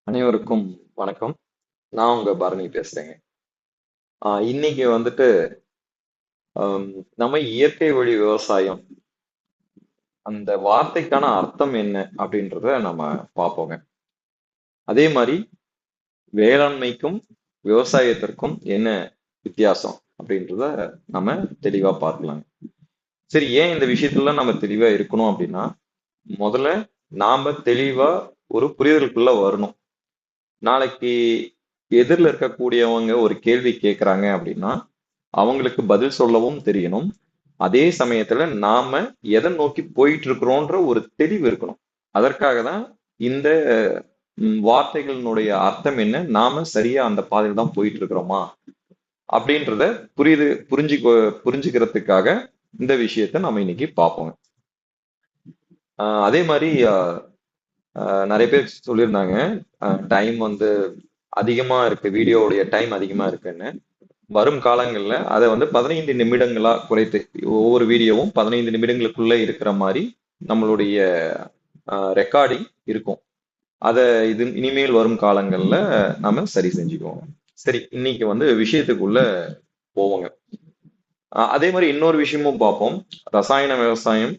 அனைவருக்கும் வணக்கம். நான் உங்க பரணி பேசுறேங்க. இன்னைக்கு வந்துட்டு நம்ம இயற்கை வழி விவசாயம் அந்த வார்த்தைக்கான அர்த்தம் என்ன அப்படின்றத நம்ம பார்ப்போங்க. அதே மாதிரி வேளாண்மைக்கும் விவசாயத்திற்கும் என்ன வித்தியாசம் அப்படின்றத நம்ம தெளிவா பார்க்கலாங்க. சரி, ஏன் இந்த விஷயத்துல நம்ம தெளிவா இருக்கணும் அப்படின்னா, முதல்ல நாம தெளிவா ஒரு புரிதலுக்குள்ள வரணும். நாளைக்கு எதிரில் இருக்கக்கூடியவங்க ஒரு கேள்வி கேட்கறாங்க அப்படின்னா அவங்களுக்கு பதில் சொல்லவும் தெரியணும். அதே சமயத்துல நாம எதை நோக்கி போயிட்டு இருக்கிறோன்ற ஒரு தெளிவு இருக்கணும். அதற்காக தான் இந்த வார்த்தைகளினுடைய அர்த்தம் என்ன, நாம சரியா அந்த பாதையில் தான் போயிட்டு இருக்கிறோமா அப்படின்றத புரிஞ்சுக்கிறதுக்காக இந்த விஷயத்த நம்ம இன்னைக்கு பார்ப்போம். அதே மாதிரி நிறைய பேர் சொல்லியிருந்தாங்க டைம் வந்து அதிகமா இருக்கு, வீடியோவுடைய டைம் அதிகமா இருக்குன்னு. வரும் காலங்கள்ல அதை 15 நிமிடங்களா குறைத்து ஒவ்வொரு வீடியோவும் 15 நிமிடங்களுக்குள்ள இருக்கிற மாதிரி நம்மளுடைய ரெக்கார்டிங் இருக்கும். அதை இனிமேல் வரும் காலங்கள்ல நாம சரி செஞ்சுக்குவோம். சரி, இன்னைக்கு விஷயத்துக்குள்ள போவோங்க. அதே மாதிரி இன்னொரு விஷயமும் பார்ப்போம். ரசாயன விவசாயம்,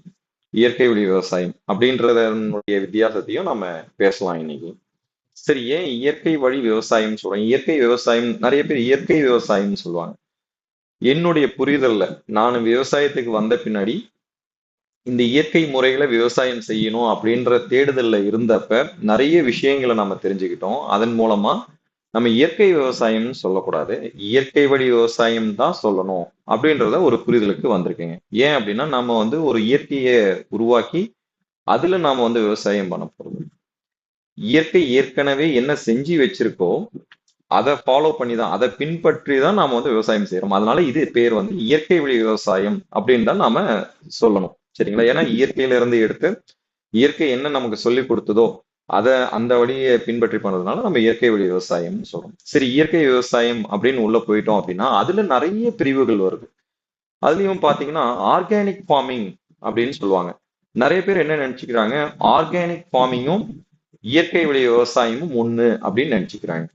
இயற்கை வழி விவசாயம் அப்படின்றதனுடைய வித்தியாசத்தையும் நம்ம பேசலாம் இன்னைக்கு. சரி, ஏன் இயற்கை வழி விவசாயம் சொல்றேன்? இயற்கை விவசாயம் நிறைய பேர் இயற்கை விவசாயம்னு சொல்லுவாங்க. என்னுடைய புரிதல்ல நான் விவசாயத்துக்கு வந்த பின்னாடி இந்த இயற்கை முறைகளை விவசாயம் செய்யணும் அப்படின்ற தேடுதல்ல இருந்தப்ப நிறைய விஷயங்களை நம்ம தெரிஞ்சுக்கிட்டோம். அதன் மூலமா நம்ம இயற்கை விவசாயம்னு சொல்லக்கூடாது, இயற்கை வழி விவசாயம் தான் சொல்லணும் அப்படின்றத ஒரு புரிதலுக்கு வந்திருக்கேங்க. ஏன் அப்படின்னா நம்ம ஒரு இயற்கையை உருவாக்கி அதுல நாம விவசாயம் பண்ண போறது. இயற்கை ஏற்கனவே என்ன செஞ்சு வச்சிருக்கோ அதை ஃபாலோ பண்ணி தான், அதை பின்பற்றி தான் நாம விவசாயம் செய்யறோம். அதனால இது பேர் இயற்கை வழி விவசாயம் அப்படின்னு தான் நாம சொல்லணும். சரிங்களா? ஏன்னா இயற்கையில இருந்து எடுத்து இயற்கை என்ன நமக்கு சொல்லி கொடுத்ததோ அதை அந்த வழியை பின்பற்றி பண்ணதுனால நம்ம இயற்கை வழி விவசாயம் சொல்றோம். சரி, இயற்கை விவசாயம் அப்படின்னு உள்ள போயிட்டோம் அப்படின்னா அதுல நிறைய பிரிவுகள் வருது. அதுலயும் பாத்தீங்கன்னா ஆர்கானிக் ஃபார்மிங் அப்படின்னு சொல்லுவாங்க. நிறைய பேர் என்ன நினைச்சுக்கிறாங்க, ஆர்கானிக் ஃபார்மிங்கும் இயற்கை வழி விவசாயமும் ஒண்ணு அப்படின்னு நினைச்சுக்கிறாங்க.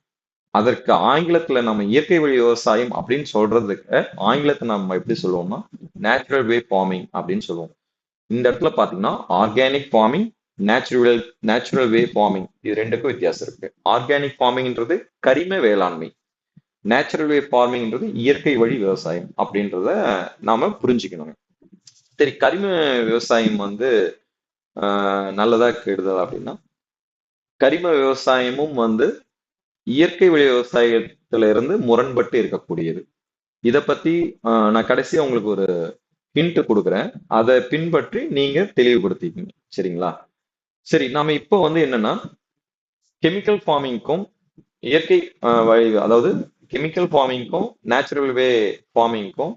அதற்கு ஆங்கிலத்துல நம்ம இயற்கை வழி விவசாயம் அப்படின்னு சொல்றதுக்கு ஆங்கிலத்தை நம்ம எப்படி சொல்லுவோம்னா நேச்சுரல் வே ஃபார்மிங் அப்படின்னு சொல்லுவோம். இந்த இடத்துல பாத்தீங்கன்னா organic farming, natural way farming, இது ரெண்டுக்கும் வித்தியாசம் இருக்கு. ஆர்கானிக் ஃபார்மிங்ன்றது கரிம வேளாண்மை, நேச்சுரல் வே ஃபார்மிங்ன்றது இயற்கை வழி விவசாயம் அப்படின்றத நாம புரிஞ்சுக்கணுங்க. சரி, கரிம விவசாயம் நல்லதா கெடுதல் அப்படின்னா, கரிம விவசாயமும் இயற்கை வழி விவசாயத்துல இருந்து முரண்பட்டு இருக்கக்கூடியது. இத பத்தி நான் கடைசியா உங்களுக்கு ஒரு ஹிண்ட் கொடுக்குறேன், அதை பின்பற்றி நீங்க தெளிவுபடுத்திக்கங்க. சரிங்களா? சரி, நாம இப்போ என்னன்னா கெமிக்கல் ஃபார்மிங்க்கும் இயற்கை வழி, அதாவது கெமிக்கல் ஃபார்மிங்க்கும் நேச்சுரல் வே ஃபார்மிங்க்கும்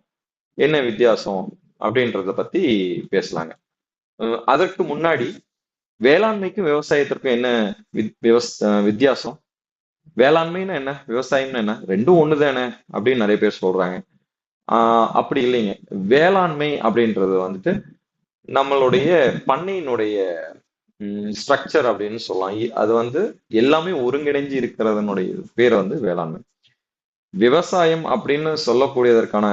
என்ன வித்தியாசம் அப்படின்றத பத்தி பேசலாங்க. அதற்கு முன்னாடி வேளாண்மைக்கும் விவசாயத்திற்கும் என்ன வித்தியாசம்? வேளாண்மைன்னா என்ன, விவசாயம்னா என்ன, ரெண்டும் ஒண்ணுதானே அப்படின்னு நிறைய பேர் சொல்றாங்க. அப்படி இல்லைங்க. வேளாண்மை அப்படின்றது நம்மளுடைய பண்ணையினுடைய ஸ்ட்ரக்சர் அப்படின்னு சொல்லலாம். அது எல்லாமே ஒருங்கிணைஞ்சு இருக்கிறதனுடைய பேர் வேளாண்மை. விவசாயம் அப்படின்னு சொல்லக்கூடியதற்கான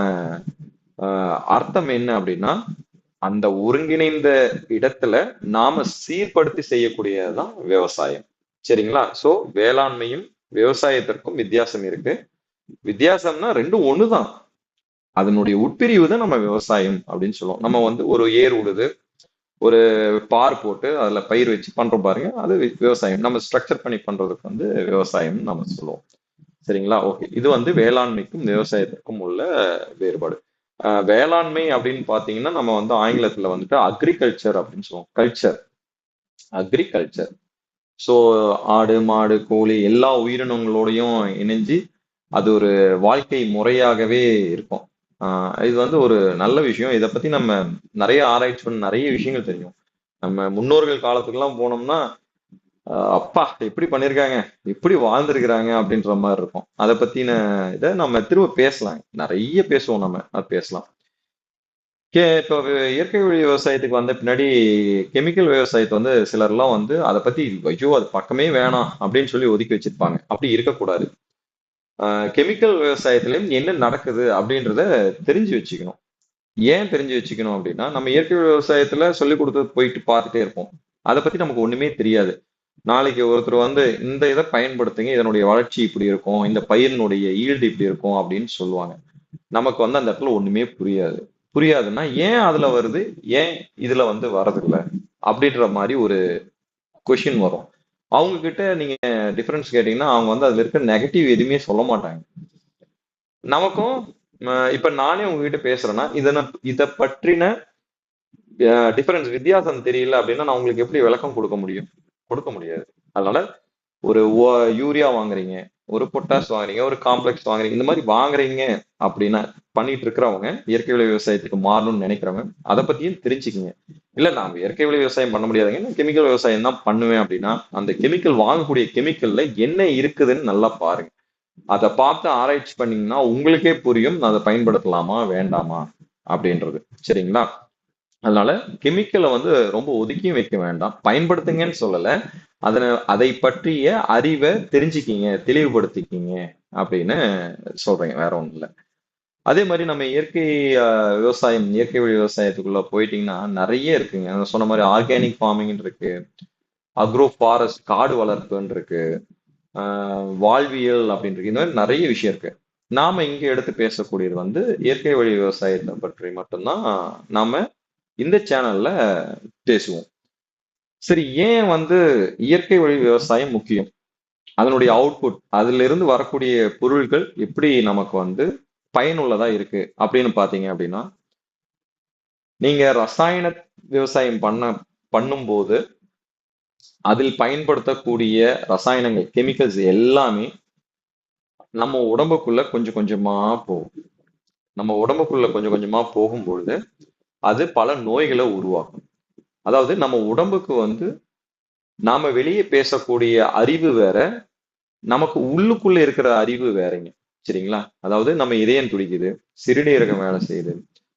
அர்த்தம் என்ன அப்படின்னா, அந்த ஒருங்கிணைந்த இடத்துல நாம சீர்படுத்தி செய்யக்கூடியதுதான் விவசாயம். சரிங்களா? சோ வேளாண்மையும் விவசாயத்திற்கும் வித்தியாசம் இருக்கு. வித்தியாசம்னா ரெண்டும் ஒண்ணுதான், அதனுடைய உட்பிரிவு தான் நம்ம விவசாயம் அப்படின்னு சொல்லுவோம். நம்ம ஒரு ஏர் உழுது ஒரு பார் போட்டு அதுல பயிர் வச்சு பண்றோம் பாருங்க, அது விவசாயம். நம்ம ஸ்ட்ரக்சர் பண்ணி பண்றதுக்கு விவசாயம் நம்ம சொல்லுவோம். சரிங்களா? ஓகே, இது வேளாண்மைக்கும் விவசாயத்திற்கும் உள்ள வேறுபாடு. வேளாண்மை அப்படின்னு பாத்தீங்கன்னா நம்ம ஆங்கிலத்துல அக்ரிகல்ச்சர் அப்படின்னு சொல்லுவோம். Culture, agriculture. ஸோ ஆடு மாடு கோழி எல்லா உயிரினங்களோடையும் இணைஞ்சு அது ஒரு வாழ்க்கை முறையாகவே இருக்கும். இது ஒரு நல்ல விஷயம். இதை பத்தி நம்ம நிறைய ஆராய்ச்சி பண்ண நிறைய விஷயங்கள் தெரியும். நம்ம முன்னோர்கள் காலத்துக்கெல்லாம் போனோம்னா அப்பா எப்படி பண்ணிருக்காங்க, எப்படி வாழ்ந்திருக்கிறாங்க அப்படின்ற மாதிரி இருக்கும். அதை பத்தின இதை நம்ம திரும்ப பேசலாம், நிறைய பேசுவோம், நம்ம அது பேசலாம். இப்போ இயற்கை வழி விவசாயத்துக்கு வந்த பின்னாடி கெமிக்கல் விவசாயத்தை வந்து சிலர்லாம் வந்து அதை பத்தி ஐயோ அது பக்கமே வேணாம் அப்படின்னு சொல்லி ஒதுக்கி வச்சிருப்பாங்க. அப்படி இருக்கக்கூடாது. கெமிக்கல் விவசாயத்திலும் என்ன நடக்குது அப்படின்றத தெரிஞ்சு வச்சுக்கணும். ஏன் தெரிஞ்சு வச்சுக்கணும் அப்படின்னா, நம்ம இயற்கை விவசாயத்துல சொல்லி கொடுத்து போயிட்டு பார்த்துட்டே இருப்போம். அதை பத்தி நமக்கு ஒண்ணுமே தெரியாது. நாளைக்கு ஒருத்தர் வந்து இந்த இதை பயன்படுத்துங்க, இதனுடைய வளர்ச்சி இப்படி இருக்கும், இந்த பயிரினுடைய ஈல்டு இப்படி இருக்கும் அப்படின்னு சொல்லுவாங்க. நமக்கு வந்து அந்த இடத்துல ஒண்ணுமே புரியாது. புரியாதுன்னா ஏன் அதுல வருது, ஏன் இதுல வந்து வரதில்ல அப்படின்ற மாதிரி ஒரு கொஷின் வரும். அவங்க கிட்ட நீங்க டிஃபரன்ஸ் கேட்டீங்கன்னா அவங்க வந்து அதுல இருக்க நெகட்டிவ் எதுவுமே சொல்ல மாட்டாங்க. நமக்கும் இப்ப நானே உங்ககிட்ட பேசுறேன்னா இதை பற்றின டிஃபரன்ஸ் வித்தியாசம் தெரியல அப்படின்னா நான் உங்களுக்கு எப்படி விளக்கம் கொடுக்க முடியும்? கொடுக்க முடியாது. அதனால ஒரு யூரியா வாங்குறீங்க, ஒரு பொட்டாஸ் வாங்குறீங்க, ஒரு காம்ப்ளெக்ஸ் வாங்குறீங்க, இந்த மாதிரி வாங்குறீங்க அப்படின்னா பண்ணிட்டு இருக்கிறவங்க இயற்கை விலை விவசாயத்துக்கு மாறணும்னு நினைக்கிறவங்க அதை பத்தியும் தெரிஞ்சுக்கங்க. இல்ல நான் இயற்கை விலை விவசாயம் பண்ண முடியாதுங்க, நான் கெமிக்கல் விவசாயம் தான் பண்ணுவேன் அப்படின்னா அந்த கெமிக்கல் வாங்கக்கூடிய கெமிக்கல்ல என்ன இருக்குதுன்னு நல்லா பாருங்க. அதை பார்த்து ஆராய்ச்சி பண்ணீங்கன்னா உங்களுக்கே புரியும் அதை பயன்படுத்தலாமா வேண்டாமா அப்படின்றது. சரிங்களா? அதனால கெமிக்கலை வந்து ரொம்ப ஒதுக்கியும் வைக்க வேண்டாம், பயன்படுத்துங்கன்னு சொல்லல. அதை பற்றிய அறிவை தெரிஞ்சுக்கிங்க, தெளிவுபடுத்திக்கிங்க அப்படின்னு சொல்றேங்க, வேற ஒண்ணும் இல்லை. அதே மாதிரி நம்ம விவசாயம், இயற்கை வழி விவசாயத்துக்குள்ள போயிட்டீங்கன்னா நிறைய இருக்குங்க. நான் சொன்ன மாதிரி ஆர்கானிக் ஃபார்மிங் இருக்கு, அக்ரோ ஃபாரஸ்ட் காடு வளர்ப்புன்னு இருக்கு, வாழ்வியல் அப்படின்னு இருக்கு. இந்த மாதிரி நிறைய விஷயம் இருக்கு. நாம இங்க எடுத்து பேசக்கூடியது வந்து இயற்கை வழி விவசாயத்தை பற்றி மட்டும்தான் நாம இந்த சேனல்ல பேசுவோம். சரி, ஏன் வந்து இயற்கை வழி விவசாயம் முக்கியம், அதனுடைய அவுட்புட், அதுல இருந்து வரக்கூடிய பொருட்கள் எப்படி நமக்கு வந்து பயனுள்ளதா இருக்கு அப்படின்னு பாத்தீங்க அப்படின்னா, நீங்க ரசாயன விவசாயம் பண்ணும்போது அதில் பயன்படுத்தக்கூடிய ரசாயனங்கள், கெமிக்கல்ஸ் எல்லாமே நம்ம உடம்புக்குள்ள கொஞ்சம் கொஞ்சமா போகும். நம்ம உடம்புக்குள்ள கொஞ்சம் கொஞ்சமா போகும்பொழுது அது பல நோய்களை உருவாக்கும். அதாவது நம்ம உடம்புக்கு வந்து நாம வெளியே பேசக்கூடிய அறிவு வேற, நமக்கு உள்ளுக்குள்ள இருக்கிற அறிவு வேறங்க. சரிங்களா? அதாவது நம்ம இதயம் துடிக்குது, சிறுநீரகம் வேலை செய்யுது,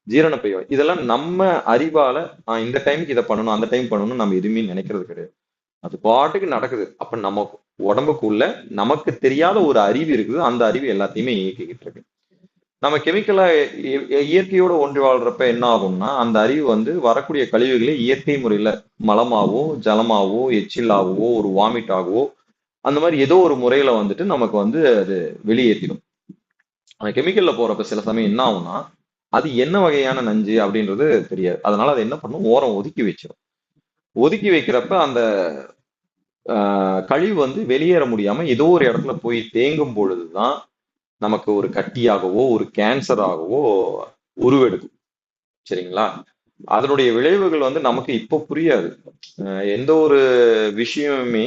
ஜீரணப்பை, இதெல்லாம் நம்ம அறிவால இந்த டைமுக்கு இதை பண்ணணும், அந்த டைம் பண்ணணும் நம்ம எதுவுமே நினைக்கிறது கிடையாது. அது பாட்டுக்கு நடக்குது. அப்ப நம்ம உடம்புக்குள்ள நமக்கு தெரியாத ஒரு அறிவு இருக்குது, அந்த அறிவு எல்லாத்தையுமே இயக்கிக்கிட்டு இருக்கு. நம்ம கெமிக்கலா இயற்கையோட ஒன்றி வாழ்றப்ப என்ன ஆகும்னா அந்த அறிவு வந்து வரக்கூடிய கழிவுகளை இயற்கை முறையில மலமாவோ ஜலமாவோ எச்சிலாகவோ ஒரு வாமிட் ஆகவோ அந்த மாதிரி ஏதோ ஒரு முறையில வந்துட்டு நமக்கு வந்து அது வெளியேற்றிடும். அந்த கெமிக்கல்ல போறப்ப சில சமயம் என்ன ஆகும்னா அது என்ன வகையான நஞ்சு அப்படின்றது தெரியாது. அதனால அதை என்ன பண்ணும், ஓரம் ஒதுக்கி வச்சிடும். ஒதுக்கி வைக்கிறப்ப அந்த கழிவு வந்து வெளியேற முடியாம ஏதோ ஒரு இடத்துல போய் தேங்கும் பொழுதுதான் நமக்கு ஒரு கட்டியாகவோ ஒரு கேன்சராகவோ உருவெடுக்கும். சரிங்களா? அதனுடைய விளைவுகள் வந்து நமக்கு இப்போ புரியாது. எந்த ஒரு விஷயமுமே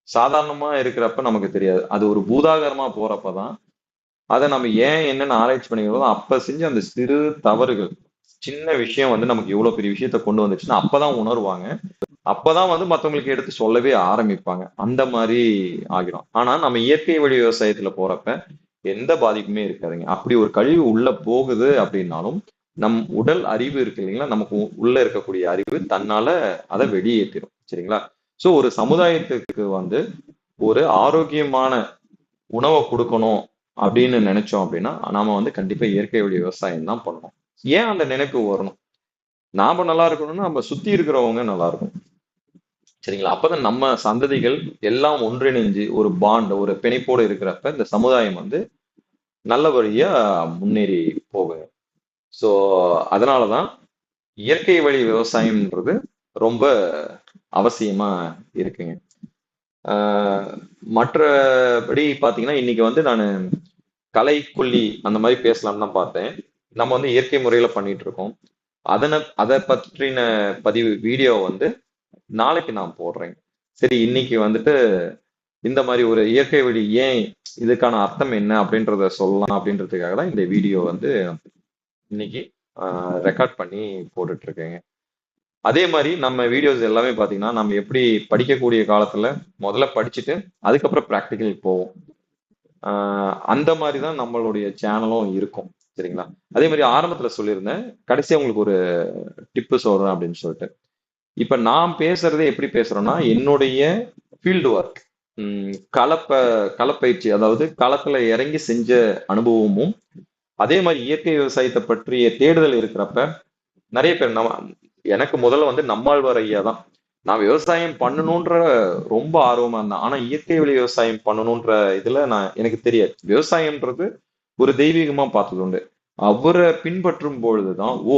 சாதாரணமா இருக்கிறப்ப நமக்கு தெரியாது. அது ஒரு பூதாகரமா போறப்பதான் அதை நம்ம ஏன் என்னன்னு ஆராய்ச்சி பண்ணிக்கிறோம். அப்ப செஞ்ச அந்த சிறு தவறுகள், சின்ன விஷயம் வந்து நமக்கு எவ்வளவு பெரிய விஷயத்த கொண்டு வந்துச்சுன்னா அப்பதான் உணர்வாங்க. அப்பதான் வந்து மத்தவங்களுக்கு எடுத்து சொல்லவே ஆரம்பிப்பாங்க. அந்த மாதிரி ஆகிரும். ஆனா நம்ம இயற்கை வழி விவசாயத்துல போறப்ப எந்த பாதிப்புமே இருக்காதுங்க. அப்படி ஒரு கழிவு உள்ள போகுது அப்படின்னாலும் நம் உடல் அறிவு இருக்கு இல்லைங்களா, நமக்கு உள்ள இருக்கக்கூடிய அறிவு தன்னால அதை வெளியேற்றிடும். சரிங்களா? சோ ஒரு சமுதாயத்துக்கு வந்து ஒரு ஆரோக்கியமான உணவை கொடுக்கணும் அப்படின்னு நினைச்சோம் அப்படின்னா நாம வந்து கண்டிப்பா இயற்கை வழி விவசாயம் தான் பண்ணணும். ஏன் அந்த நினைப்பு வரணும்? நாம நல்லா இருக்கணும்னா நம்ம சுத்தி இருக்கிறவங்க நல்லா இருக்கும். சரிங்களா? அப்பதான் நம்ம சந்ததிகள் எல்லாம் ஒன்றிணைஞ்சு ஒரு பாண்ட், ஒரு பிணைப்போடு இருக்கிறப்ப இந்த சமுதாயம் வந்து நல்ல வழியா முன்னேறி போகுங்க. ஸோ அதனாலதான் இயற்கை வழி விவசாயம்ன்றது ரொம்ப அவசியமா இருக்குங்க. மற்றபடி பாத்தீங்கன்னா இன்னைக்கு வந்து நான் களைக்கொல்லி அந்த மாதிரி பேசலாம்னு தான் பார்த்தேன். நம்ம வந்து இயற்கை முறையில பண்ணிட்டு இருக்கோம். அதை பற்றின பதிவு வீடியோ வந்து நாளைக்கு நான் போடுறேன். சரி, இன்னைக்கு வந்துட்டு இந்த மாதிரி ஒரு இயற்கை வழி ஏன், இதுக்கான அர்த்தம் என்ன அப்படின்றத சொல்லலாம் அப்படின்றதுக்காக தான் இந்த வீடியோ வந்து இன்னைக்கு ரெக்கார்ட் பண்ணி போட்டுட்டு இருக்கேங்க. அதே மாதிரி நம்ம வீடியோஸ் எல்லாமே பாத்தீங்கன்னா நம்ம எப்படி படிக்கக்கூடிய காலத்துல முதல்ல படிச்சுட்டு அதுக்கப்புறம் ப்ராக்டிக்கல் போவோம். அந்த மாதிரிதான் நம்மளுடைய சேனலும் இருக்கும். சரிங்களா? அதே மாதிரி ஆரம்பத்துல சொல்லியிருந்தேன், கடைசியா உங்களுக்கு ஒரு டிப்பு சொல்றேன் அப்படின்னு சொல்லிட்டு. இப்ப நான் பேசுறதே எப்படி பேசுறேன்னா, என்னுடைய ஃபீல்டு ஒர்க், களப்ப களப்பயிற்சி, அதாவது களத்துல இறங்கி செஞ்ச அனுபவமும், அதே மாதிரி இயற்கை விவசாயத்தை பற்றிய தேடுதல் இருக்கிறப்ப நிறைய பேர் எனக்கு முதல்ல வந்து நம்மாழ்வார் ஐயா தான். நான் விவசாயம் பண்ணணுன்ற ரொம்ப ஆர்வமா இருந்தேன். ஆனா இயற்கை வழி விவசாயம் பண்ணணுன்ற இதுல எனக்கு தெரியாது. விவசாயம்ன்றது ஒரு தெய்வீகமா பார்த்தது உண்டு. அவரை பின்பற்றும் பொழுதுதான், ஓ,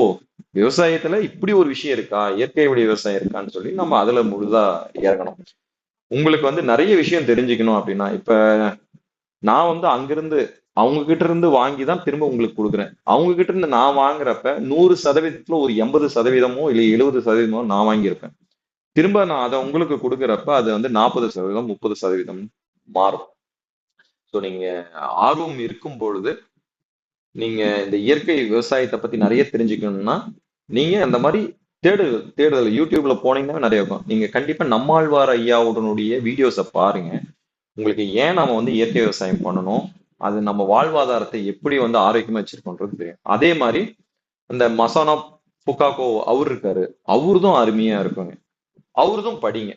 விவசாயத்துல இப்படி ஒரு விஷயம் இருக்கா, இயற்கை வழி விவசாயம் இருக்கான்னு சொல்லி நம்ம அதுல முழுதா இறங்கணும். உங்களுக்கு வந்து நிறைய விஷயம் தெரிஞ்சுக்கணும் அப்படின்னா, இப்ப நான் வந்து அங்கிருந்து அவங்க கிட்ட இருந்து வாங்கி தான் திரும்ப உங்களுக்கு கொடுக்குறேன். அவங்க கிட்ட இருந்து நான் வாங்குறப்ப 100%த்துல ஒரு 80%மோ இல்லை 70%மோ நான் வாங்கியிருப்பேன். திரும்ப நான் அதை உங்களுக்கு கொடுக்குறப்ப அது வந்து 40%, 30% மாறும். ஸோ நீங்க ஆர்வம் இருக்கும் பொழுது, நீங்க இந்த இயற்கை விவசாயத்தை பத்தி நிறைய தெரிஞ்சுக்கணும்னா, நீங்க அந்த மாதிரி தேடுதல் யூடியூப்ல போனீங்கன்னா நிறைய இருக்கும். நீங்க கண்டிப்பா நம்மாழ்வார் ஐயாவுடனுடைய வீடியோஸை பாருங்க. உங்களுக்கு ஏன் நாம வந்து இயற்கை விவசாயம் பண்ணணும், அது நம்ம வாழ்வாதாரத்தை எப்படி வந்து ஆரோக்கியமா வச்சிருக்கோன்றது தெரியும். அதே மாதிரி அந்த மசானா புக்காக்கோ அவர் இருக்காரு, அவருதும் அருமையா இருக்குங்க. அவருதும் படிங்க.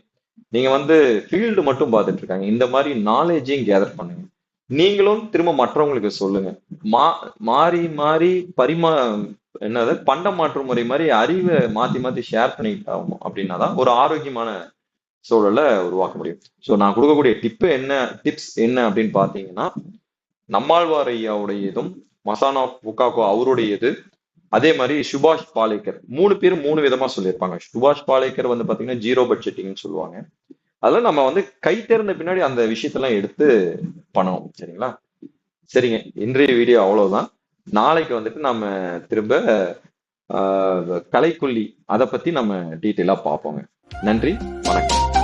நீங்க வந்து ஃபீல்டு மட்டும் பார்த்துட்டு இருக்காங்க, இந்த மாதிரி நாலேஜையும் கேதர் பண்ணுங்க. நீங்களும் திரும்ப மற்றவங்களுக்கு சொல்லுங்க. மா மாறி மாறி என்னது பண்டம் மாற்றும் முறை மாதிரி அறிவை மாத்தி மாத்தி ஷேர் பண்ணிக்கிட்டாகும். அப்படின்னாதான் ஒரு ஆரோக்கியமான சூழலை உருவாக்க முடியும். ஸோ நான் கொடுக்கக்கூடிய டிப்ஸ் என்ன அப்படின்னு பாத்தீங்கன்னா, நம்மாழ்வார் ஐயாவுடையதும், மசானா புக்காக்கோ அவருடையது, அதே மாதிரி சுபாஷ் பாலேக்கர், 3 பேரும் 3 விதமா சொல்லியிருப்பாங்க. சுபாஷ் பாலேக்கர் வந்து பாத்தீங்கன்னா ஜீரோ பட்ஜெட்டிங்னு சொல்லுவாங்க. அதெல்லாம் நம்ம வந்து கை தேர்ந்த பின்னாடி அந்த விஷயத்தெல்லாம் எடுத்து பண்ணணும். சரிங்களா? சரிங்க, இன்றைய வீடியோ அவ்வளவுதான். நாளைக்கு வந்துட்டு நம்ம திரும்ப கலைக்கொல்லி அதை பத்தி நம்ம டீட்டெயிலா பார்ப்போங்க. நன்றி, வணக்கம்.